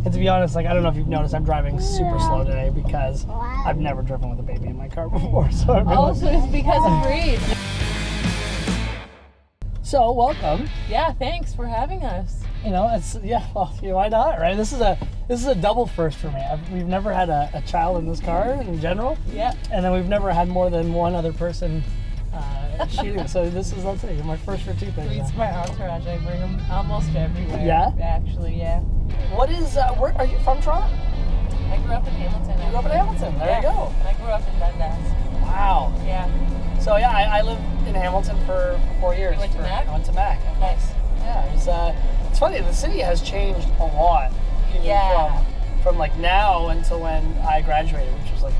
And to be honest, like, I don't know if you've noticed, I'm driving super slow today because I've never driven with a baby in my car before. So so it's because of Reed. So, welcome. Yeah, thanks for having us. You know, why not, right? This is a double first for me. We've never had a child in this car in general. Yeah. And then we've never had more than one other person shooting. So this is, let's say, my first for two things. Reed's my entourage. I bring him almost everywhere. Yeah? Actually, yeah. What is, where are you from, Toronto? I grew up in Hamilton. You grew up in Hamilton. There you go. I grew up in Dundas. Wow. Yeah. So yeah, I lived in Hamilton for 4 years. You went to Mac? I went to Mac. Nice. Yeah, it was, it's funny, the city has changed a lot. Even from like now until when I graduated, which was like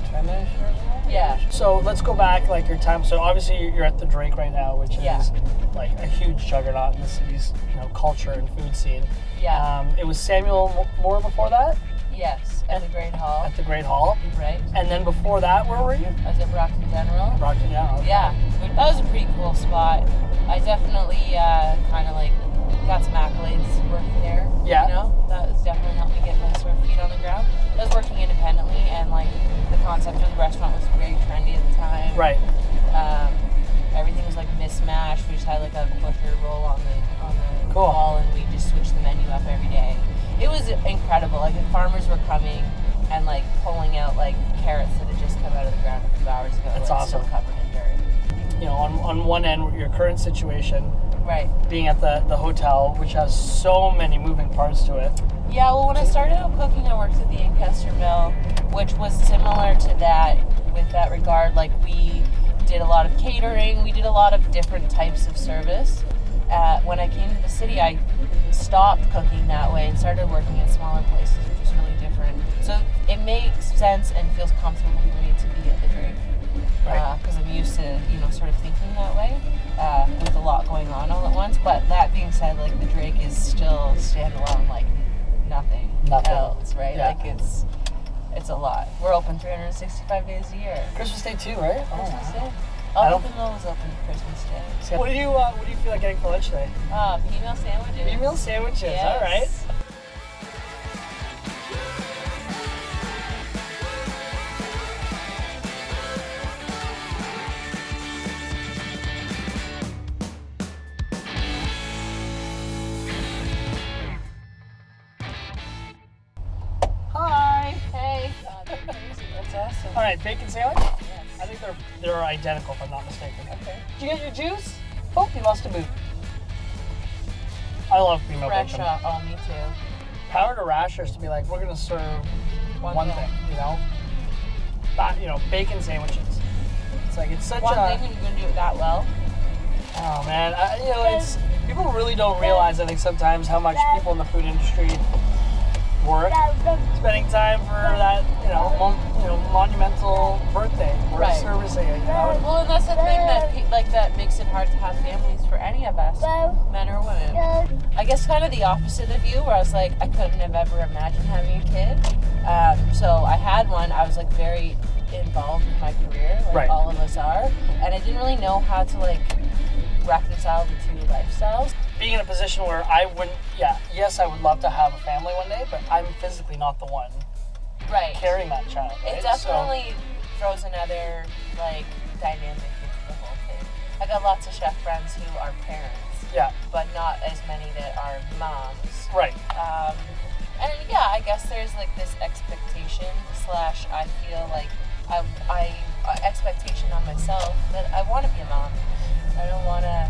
10-ish years ago. Yeah. So let's go back like your time. So obviously you're at the Drake right now, which is like a huge juggernaut in the city's culture and food scene. Yeah. It was Samuel Moore before that. Yes, at the Great Hall. At the Great Hall. Right. And then before that, where were you? I was at Brockton General. Brockton, yeah. Okay. Yeah, that was a pretty cool spot. I definitely kind of like got some accolades working there. Yeah. You know, that was definitely helped me get my sort of feet on the ground. I was working independently, and like the concept of the restaurant was very trendy at the time. Right. Everything was like mismatched. We just had like a butcher roll on the Cool. wall, and we just switched the menu up every day. It was incredible. Like the farmers were coming and like pulling out like carrots that had just come out of the ground a few hours ago. That's like, awesome. Still covered in dirt. You know, on one end, your current situation, Right. being at the hotel, which has so many moving parts to it. Yeah, well, when I started out cooking, I worked at the Ancaster Mill, which was similar to that with that regard. Like, we did a lot of catering. We did a lot of different types of service. When I came to the city, I stopped cooking that way and started working at smaller places, which was really different. So it makes sense and feels comfortable for me to be at the Drake. Right. Because I'm used to, sort of thinking that way with a lot going on all at once. But that being said, like, the Drake is still standalone, like nothing else, right? Yeah. Like, it's a lot. We're open 365 days a year. Christmas Day too, right? Christmas Day. I don't- The mill was open Christmas Day. So what do you feel like getting for lunch today? Female sandwiches. Female sandwiches. Yes. All right. Hi. Hey. They're crazy. That's awesome. All right, bacon sandwich. Yes. I think they're identical, if I'm not mistaken. Okay. Did you get your juice? Oh, you lost a boot. I love female Fresh bacon. up. Oh, me too. Power to rashers to be like, we're gonna serve one thing, bacon sandwiches. It's like it's such One a thing when you're gonna do it that well. oh man, it's people really don't realize. I think sometimes how much people in the food industry work, spending time for that monumental birthday or Right. servicing it. Well, and that's the thing that makes it hard to have families for any of us, men or women. I guess kind of the opposite of you, where I was like, I couldn't have ever imagined having a kid. So I had one. I was like very involved with my career, like Right. all of us are, and I didn't really know how to like reconcile the two lifestyles. Being in a position where I wouldn't, yes, I would love to have a family one day, but I'm physically not the one Right. carrying that child. Right? It definitely throws another like dynamic into the whole thing. I got lots of chef friends who are parents, but not as many that are moms. Right. And I guess there's like this expectation / I feel like I expectation on myself that I want to be a mom. I don't want to,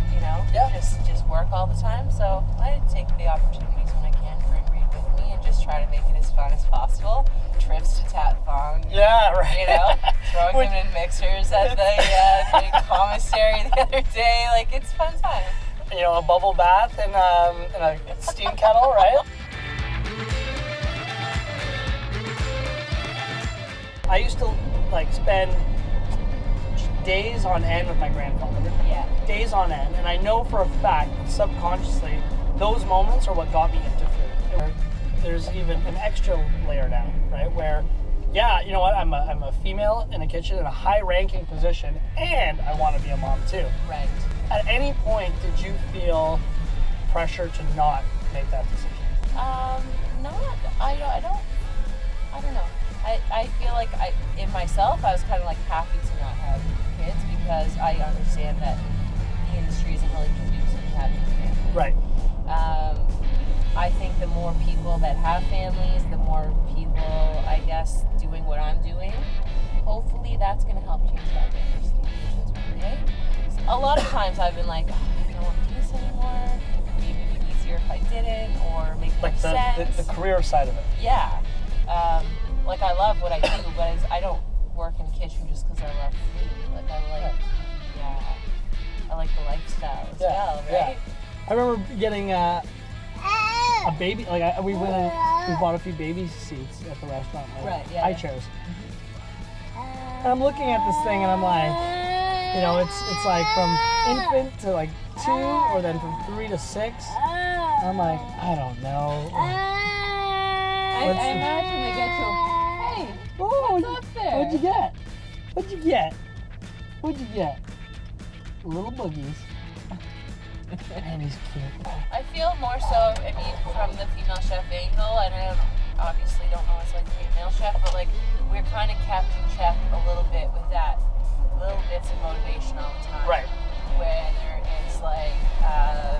just work all the time. So I take the opportunities when I can to bring Reed with me and just try to make it as fun as possible. Trips to Tat Fong. Yeah, right. Throwing him in mixers at the commissary the other day. Like, it's fun time. A bubble bath and a steam kettle, right? I used to spend days on end with my grandfather. Yeah. Days on end, and I know for a fact that subconsciously those moments are what got me into food. There's even an extra layer now, right? Where, you know what? I'm a female in a kitchen in a high-ranking position, and I want to be a mom too. Right. At any point, did you feel pressure to not make that decision? Not like in myself, I was kind of like happy to not have kids because I understand that the industry isn't really conducive to having a family. Right. I think the more people that have families, the more people, I guess, doing what I'm doing, hopefully that's going to help change that diversity, which is great. A lot of times I've been like, I don't want to do this anymore. Maybe it'd be easier if I didn't, or make more sense. The career side of it. Yeah. Like I love what I do, but I don't work in the kitchen just because I love food. Like I like the lifestyle as well, right? Yeah. I remember getting a baby, like we went and we bought a few baby seats at the restaurant, like high chairs. And I'm looking at this thing and I'm like, you know, it's like from infant to like 2, or then from 3 to 6. And I'm like, I don't know. I imagine they get to, hey, what's up there? What'd you get? What'd you get? Little boogies. And he's cute. I feel more so, I mean, from the female chef angle, and I obviously don't know it's like a male chef, but like we're kind of kept in check a little bit with that, little bits of motivation all the time. Right. Whether it's like a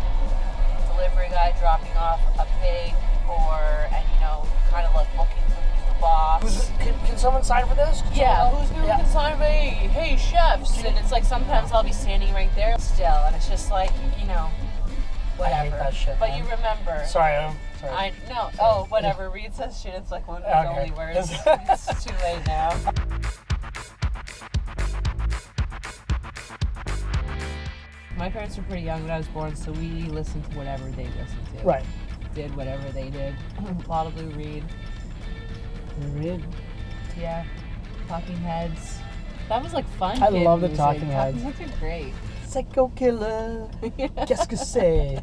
delivery guy dropping off a pig, and you know, kind of like looking for who's the boss. Can someone sign for this? Who's going to sign for hey chefs? And it's like sometimes I'll be standing right there still, and it's just like, you know, whatever. I hate that shit, but man. you remember. Sorry. Whatever. Reed says shit. It's like one of his only words. It's too late now. My parents were pretty young when I was born, so we listened to whatever they listened to. Right. Did whatever they did. Audibly read. Yeah. Talking Heads. That was like fun. I love the music. Talking Heads. Talking Heads are great. Psycho killer. Qu'est-ce que c'est?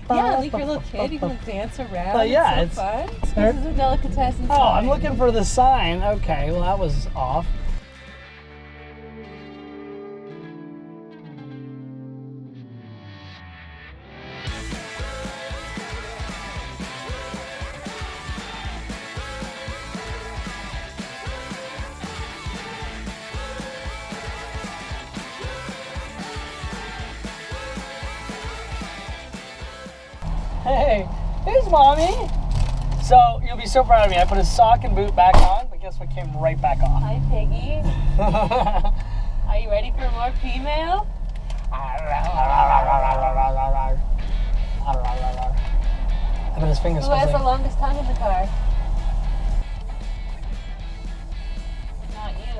Yeah, like your little kid, you can dance around. Yeah, it's so fun. This is a delicatessen. Oh, I'm looking for the sign. Okay, well that was off. Hey, here's mommy. So you'll be so proud of me. I put a sock and boot back on, but guess what came right back off? Hi, Piggy. Are you ready for more female? I bet his fingers. Who has the longest tongue in the car? Not you.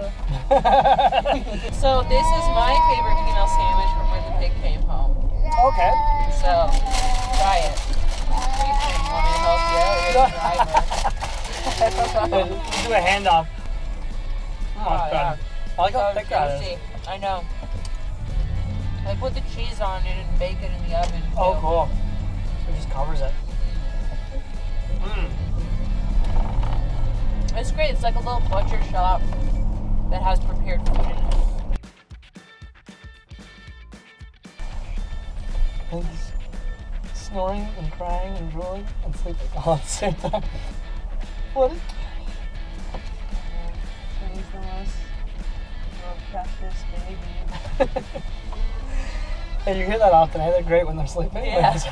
So this is my favorite female sandwich from when the pig came home. Okay. So try it. What do you think? Want me to help you out? Or you Do a handoff. Oh, yeah. I like how thick that is. I know. I put the cheese on it and bake it in the oven. Too. Oh, cool. It just covers it. It's great. It's like a little butcher shop that has prepared food in it. And he's snoring and crying and drooling and sleeping all at the same time. What? He's the most precious baby. Hey, you hear that often, eh? They're great when they're sleeping. Yeah. Is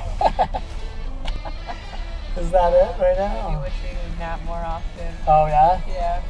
that it right now? I wish we would nap more often. Oh, yeah? Yeah.